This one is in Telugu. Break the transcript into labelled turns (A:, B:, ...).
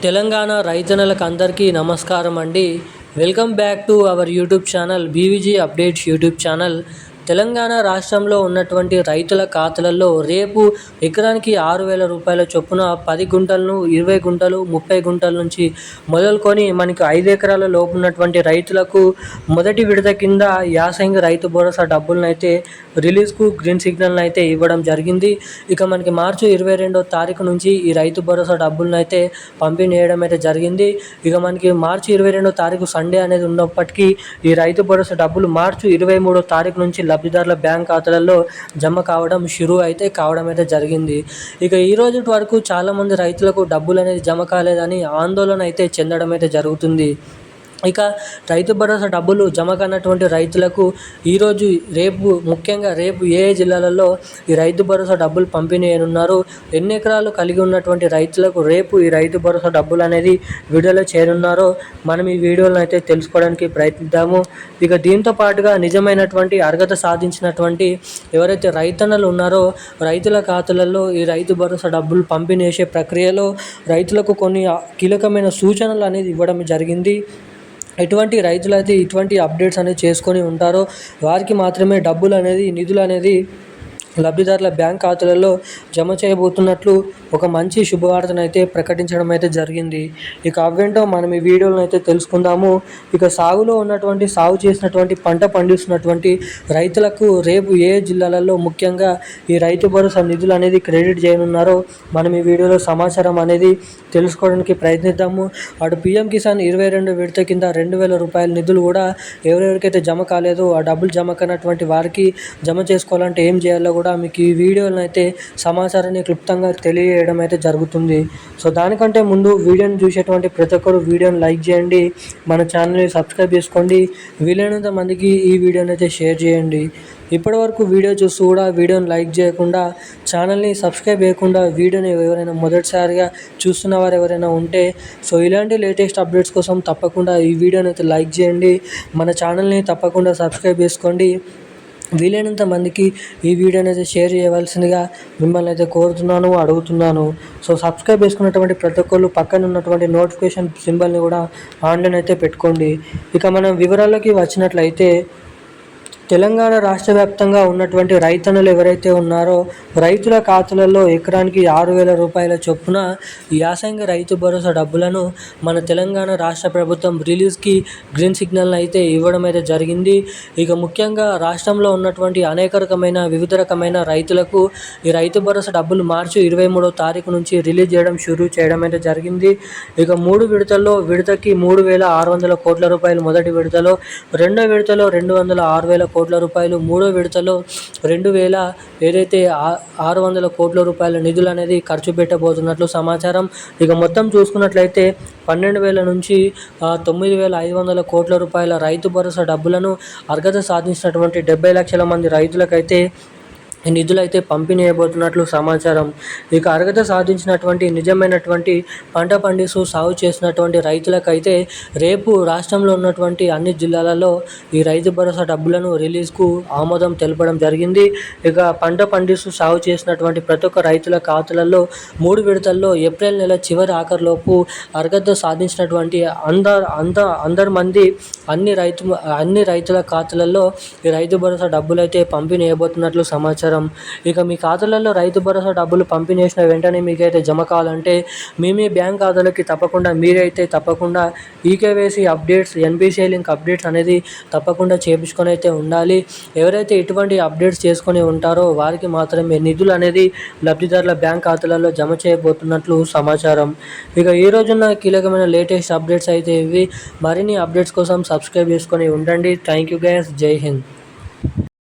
A: తెలంగాణ రైతన్నలకు అందరికీ నమస్కారం అండి. Welcome back to our YouTube channel BVG updates YouTube channel. Telangana రాష్ట్రంలో ఉన్నటువంటి రైతుల ఖాతాలలో రేపు ఎకరానికి 6,000 రూపాయల చొప్పున 10 గుంటలను 20 గుంటలు 30 గుంటల నుంచి మొదలుకొని మనకి 5 ఎకరాల లోపు ఉన్నటువంటి రైతులకు మొదటి విడత కింద యాసంగి రైతు భరోసా డబ్బులను అయితే రిలీజ్కు గ్రీన్ సిగ్నల్ని అయితే ఇవ్వడం జరిగింది. ఇక మనకి మార్చి 22వ తారీఖు నుంచి ఈ రైతు భరోసా డబ్బులను అయితే పంపిణీ చేయడం అయితే జరిగింది. ఇక మనకి మార్చి 22వ తారీఖు సండే అనేది ఉన్నప్పటికీ ఈ రైతు భరోసా డబ్బులు మార్చి 23వ తారీఖు నుంచి లబ్ధిదారుల బ్యాంక్ ఖాతాలలో జమ కావడం అయితే జరిగింది. ఇక ఈ రోజు వరకు చాలామంది రైతులకు డబ్బులు అనేది జమ కాలేదని ఆందోళన అయితే చెందడం అయితే జరుగుతుంది. ఇక రైతు భరోసా డబ్బులు జమ కానటువంటి రైతులకు ఈరోజు ముఖ్యంగా రేపు ఏ జిల్లాలలో ఈ రైతు భరోసా డబ్బులు పంపిణీ చేయనున్నారు, ఎన్ని ఎకరాలు కలిగి ఉన్నటువంటి రైతులకు రేపు ఈ రైతు భరోసా డబ్బులు అనేది విడుదల చేయనున్నారో మనం ఈ వీడియోలను అయితే తెలుసుకోవడానికి ప్రయత్నిద్దాము. ఇక దీంతో పాటుగా నిజమైనటువంటి అర్హత సాధించినటువంటి ఎవరైతే రైతన్నలు ఉన్నారో రైతుల ఖాతాలలో ఈ రైతు భరోసా డబ్బులు పంపిణీ చేసే ప్రక్రియలో రైతులకు కొన్ని కీలకమైన సూచనలు అనేది ఇవ్వడం జరిగింది. ఎటువంటి రైతులైతే ఇటువంటి అప్డేట్స్ అనేది చేసుకొని ఉంటారో వారికి మాత్రమే డబ్బులు అనేది నిధులు అనేది లబ్ధిదారుల బ్యాంక్ ఖాతాలలో జమ చేయబోతున్నట్లు ఒక మంచి శుభవార్తను అయితే ప్రకటించడం అయితే జరిగింది. ఇక అవేంటో మనం ఈ వీడియోలను అయితే తెలుసుకుందాము. ఇక సాగు చేసినటువంటి పంట పండిస్తున్నటువంటి రైతులకు రేపు ఏ జిల్లాలలో ముఖ్యంగా ఈ రైతు భరోసా నిధులు అనేది క్రెడిట్ చేయనున్నారో మనం ఈ వీడియోలో సమాచారం అనేది తెలుసుకోవడానికి ప్రయత్నిద్దాము. అటు పీఎం కిసాన్ 22 విడత కింద 2,000 రూపాయల నిధులు కూడా ఎవరెవరికైతే జమ కాలేదో ఆ డబ్బులు జమ కానటువంటి వారికి జమ చేసుకోవాలంటే ఏం చేయాలో కూడా మీకు ఈ వీడియోలో అయితే సమాచారాన్ని క్లుప్తంగా తెలియజేయడం అయితే జరుగుతుంది. సో దానికంటే ముందు వీడియోని చూసేటువంటి ప్రతి ఒక్కరు వీడియోని లైక్ చేయండి, మన ఛానల్ని సబ్స్క్రైబ్ చేసుకోండి, వీలైనంత మందికి ఈ వీడియోని అయితే షేర్ చేయండి. ఇప్పటివరకు వీడియో చూస్తూ కూడా వీడియోని లైక్ చేయకుండా ఛానల్ని సబ్స్క్రైబ్ చేయకుండా వీడియోని ఎవరైనా మొదటిసారిగా చూస్తున్న వారు ఎవరైనా ఉంటే సో ఇలాంటి లేటెస్ట్ అప్డేట్స్ కోసం తప్పకుండా ఈ వీడియోని అయితే లైక్ చేయండి, మన ఛానల్ని తప్పకుండా సబ్స్క్రైబ్ చేసుకోండి, వీలైనంత మందికి ఈ వీడియోని అయితే షేర్ చేయవలసిందిగా మిమ్మల్ని అయితే అడుగుతున్నాను. సో సబ్స్క్రైబ్ చేసుకున్నటువంటి ప్రతి ఒక్కళ్ళు పక్కన ఉన్నటువంటి నోటిఫికేషన్ సింబల్ని కూడా ఆన్లైన్ అయితే పెట్టుకోండి. ఇక మనం వివరాల్లోకి వచ్చినట్లయితే తెలంగాణ రాష్ట్ర వ్యాప్తంగా ఉన్నటువంటి రైతన్నలు ఎవరైతే ఉన్నారో రైతుల ఖాతాలలో ఎకరానికి 6,000 రూపాయల చొప్పున యాసంగి రైతు భరోసా డబ్బులను మన తెలంగాణ రాష్ట్ర ప్రభుత్వం రిలీజ్కి గ్రీన్ సిగ్నల్ అయితే ఇవ్వడం అయితే జరిగింది. ఇక ముఖ్యంగా రాష్ట్రంలో ఉన్నటువంటి వివిధ రకమైన రైతులకు ఈ రైతు భరోసా డబ్బులు మార్చి 23వ తారీఖు నుంచి రిలీజ్ చేయడం అయితే జరిగింది. ఇక 3 విడతకి 3,600 కోట్ల రూపాయలు మొదటి విడతలో, రెండో విడతలో 206,000 కోట్ల రూపాయలు, మూడో విడతలో 2,600 కోట్ల రూపాయల నిధులు అనేది ఖర్చు పెట్టబోతున్నట్లు సమాచారం. ఇక మొత్తం చూసుకున్నట్లయితే 12,000 నుంచి 9,500 కోట్ల రూపాయల రైతు భరోసా డబ్బులను అర్హత సాధించినటువంటి 70 లక్షల మంది రైతులకైతే ఈ నిధులు అయితే పంపిణీ చేయబోతున్నట్లు సమాచారం. ఇక అర్హత సాధించినటువంటి నిజమైనటువంటి పంట పండిస్తూ సాగు చేసినటువంటి రైతులకైతే రేపు రాష్ట్రంలో ఉన్నటువంటి అన్ని జిల్లాలలో ఈ రైతు భరోసా డబ్బులను రిలీజ్కు ఆమోదం తెలపడం జరిగింది. ఇక పంట పండిస్తూ సాగు చేసినటువంటి ప్రతి ఒక్క రైతుల ఖాతాలలో 3 విడతల్లో ఏప్రిల్ నెల చివరి ఆఖరిలోపు అర్హత సాధించినటువంటి అందరు మంది అన్ని రైతుల ఖాతాలలో ఈ రైతు భరోసా డబ్బులు అయితే పంపిణీ చేయబోతున్నట్లు సమాచారం. ఇక మీ ఖాతాలలో రైతు భరోసా డబ్బులు పంపిణీ చేసిన వెంటనే మీకైతే జమ కావాలంటే మీ బ్యాంక్ ఖాతాలకి తప్పకుండా eKYC updates, NPCI link updates అనేది తప్పకుండా చేయించుకొని అయితే ఉండాలి. ఎవరైతే ఇటువంటి అప్డేట్స్ చేసుకొని ఉంటారో వారికి మాత్రమే నిధులు అనేది లబ్ధిదారుల బ్యాంక్ ఖాతాలలో జమ చేయబోతున్నట్లు సమాచారం. ఇక ఈ రోజున్న కీలకమైన లేటెస్ట్ అప్డేట్స్ అయితే ఇవి. మరిన్ని అప్డేట్స్ కోసం సబ్స్క్రైబ్ చేసుకొని ఉండండి. Thank you guys. జై హింద్.